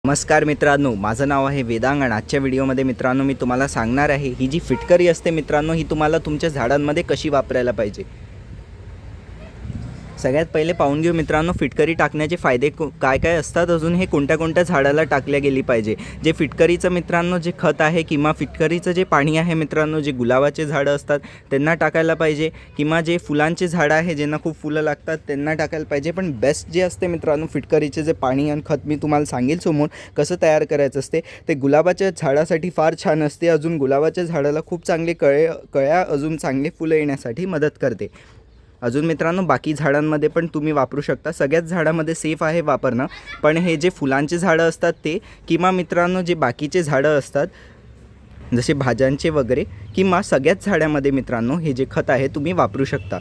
नमस्कार मित्रांनो, माझं नाव आहे वेदांग आणि आजच्या व्हिडिओमध्ये मित्रांनो मी तुम्हाला सांगणार आहे ही जी फिटकरी असते मित्रांनो ही तुम्हाला तुमच्या झाडांमध्ये कशी वापरायला पाहिजे। सगळ्यात पहिले पाहून घेऊ मित्रांनो फिटकरी टाकण्याचे फायदे काय काय असतात, अजून हे कोणत्या कोणत्या झाडाला टाकल्या गेली पाहिजे। जे फिटकरीचं मित्रांनो जे खत आहे किंवा फिटकरीचं जे पाणी आहे मित्रांनो जे गुलाबाचे झाडं असतात त्यांना टाकायला पाहिजे, किंवा जे फुलांचे झाडं आहे ज्यांना खूप फुलं लागतात त्यांना टाकायला पाहिजे। पण बेस्ट जे असते मित्रांनो फिटकरीचे जे पाणी आणि खत मी तुम्हाला सांगेल समोर कसं तयार करायचं असते, ते गुलाबाच्या झाडासाठी फार छान असते। अजून गुलाबाच्या झाडाला खूप चांगले कळ्या अजून चांगले फुलं येण्यासाठी मदत करते। अजून मित्रांनो बाकी झाडांमध्ये पण तुम्ही वापरू शकता, सगळ्याच झाडांमध्ये सेफ आहे वापरणं। पण हे जे फुलांचे झाडं असतात ते, किंवा मित्रांनो जे बाकीचे झाडं असतात जसे भाज्यांचे वगैरे, किंवा सगळ्याच झाडांमध्ये मित्रांनो हे जे खत आहे तुम्ही वापरू शकता।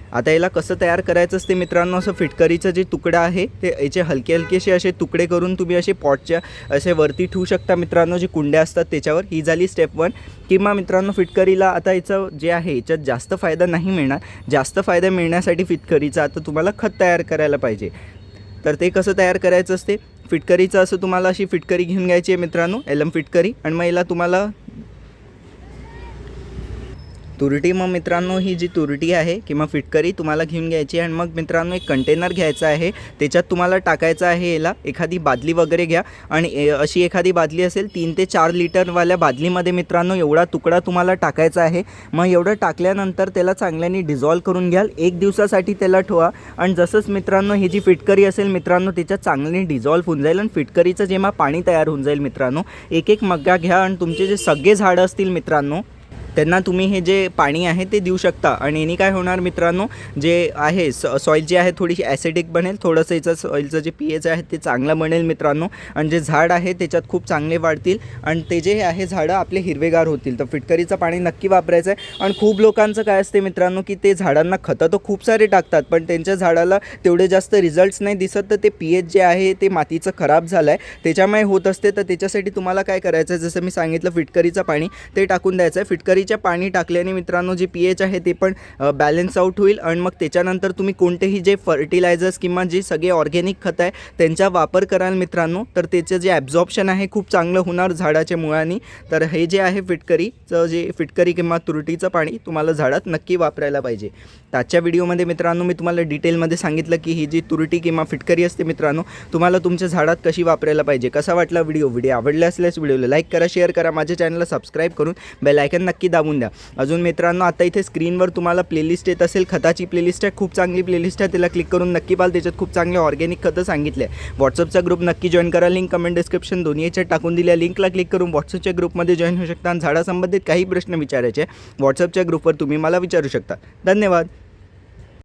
आता याला कसं तयार करायचं असते मित्रांनो, असं फिटकरीचं जे तुकडा आहे ते याचे हलके हलकेसे असे तुकडे करून तुम्ही असे पॉटच्या असे वरती ठेवू शकता मित्रांनो, जे कुंड्या असतात त्याच्यावर। ही झाली स्टेप 1। किंवा मित्रांनो फिटकरीला आता याचं जे आहे याच्यात जास्त फायदा नाही मिळणार, जास्त फायदा मिळण्यासाठी फिटकरीचा आता तुम्हाला खत तयार करायला पाहिजे। तर ते कसं तयार करायचं असते, फिटकरीचं असं तुम्हाला अशी फिटकरी घेऊन घ्यायची आहे मित्रांनो, एलम फिटकरी। आणि मग याला तुम्हाला तुरटी, मग मित्रांनो ही जी तुरटी आहे किंवा फिटकरी तुम्हाला घेऊन घ्यायची आहे। आणि मग मित्रांनो एक कंटेनर घ्यायचा आहे, त्याच्यात तुम्हाला टाकायचं आहे याला। एखादी बादली वगैरे घ्या, आणि अशी एखादी बादली असेल 3 ते 4 लिटरवाल्या बादलीमध्ये मित्रांनो एवढा तुकडा तुम्हाला टाकायचा आहे। मग एवढं टाकल्यानंतर त्याला चांगल्याने डिझॉल्व करून घ्याल, 1 दिवसासाठी त्याला ठेवा। आणि जसंच मित्रांनो ही जी फिटकरी असेल मित्रांनो त्याच्यात चांगल्याने डिझॉल्व होऊन जाईल आणि फिटकरीचं जेव्हा पाणी तयार होऊन जाईल मित्रांनो, एक एक मग्गा घ्या आणि तुमचे जे सगळे झाडं असतील मित्रांनो त्यांना तुम्ही हे जे पाणी आहे ते देऊ शकता। आणि याने काय होणार मित्रांनो, जे आहे सॉईल जी आहे थोडीशी ॲसिडिक बनेल, थोडंसं याचं सॉईलचं जे pH आहे ते चांगलं बनेल मित्रांनो। आणि जे झाड आहे त्याच्यात खूप चांगले वाढतील आणि ते जे आहे झाडं आपले हिरवेगार होतील। तर फिटकरीचं पाणी नक्की वापरायचं आहे। आणि खूप लोकांचं काय असते मित्रांनो की ते झाडांना खतं तर खूप सारे टाकतात, पण त्यांच्या झाडाला तेवढे जास्त रिझल्ट्स नाही दिसत, तर ते pH जे आहे ते मातीचं खराब झालं आहे त्याच्यामुळे होत असते। तर त्याच्यासाठी तुम्हाला काय करायचं आहे, जसं मी सांगितलं फिटकरीचं पाणी ते टाकून द्यायचं आहे। फिटकरी पाणी टाकल्याने मित्रांनो जे pH आहे ते पण बॅलन्स आउट होईल। आणि मग त्याच्यानंतर तुम्ही कोणतेही जे फर्टिलायझर्स किंवा जे सगळे ऑर्गॅनिक खत आहे त्यांचा वापर कराल मित्रांनो, तर त्याचं जे ॲब्झॉर्प्शन आहे खूप चांगलं होणार झाडाच्या मुळांनी। तर हे जे आहे फिटकरीचं जे फिटकरी किंवा तुरटीचं पाणी तुम्हाला झाडात नक्की वापरायला पाहिजे। तर आजच्या व्हिडिओमध्ये मित्रांनो मी तुम्हाला डिटेलमध्ये सांगितलं की ही जी तुरटी किंवा फिटकरी असते मित्रांनो तुम्हाला तुमच्या झाडात कशी वापरायला पाहिजे। कसा वाटला व्हिडिओ आवडला असल्यास व्हिडिओला लाईक करा, शेअर करा, माझ्या चॅनलला सबस्क्राईब करून बेल आयकन नक्की दाबून द्या। अजून मित्रांनो आता इथे स्क्रीनवर तुम्हाला प्लेलिस्ट येत असेल, खताची प्लेलिस्ट आहे, खूप चांगली प्लेलिस्ट आहे, त्याला क्लिक करून नक्की पाहाल। त्याच्यात खूप चांगले ऑर्गॅनिक खतं सांगितले आहे। व्हॉट्सअपचा ग्रुप नक्की जॉईन करा, लिंक कमेंट डिस्क्रिप्शन दोन्ही याच्यात टाकून दिल्या लिंकला क्लिक करून व्हॉट्सअपच्या ग्रुपमध्ये जॉईन होऊ शकता। आणि झाडासंबंधित काही प्रश्न विचारायचे व्हॉट्सअपच्या ग्रुपवर तुम्ही मला विचारू शकता। धन्यवाद।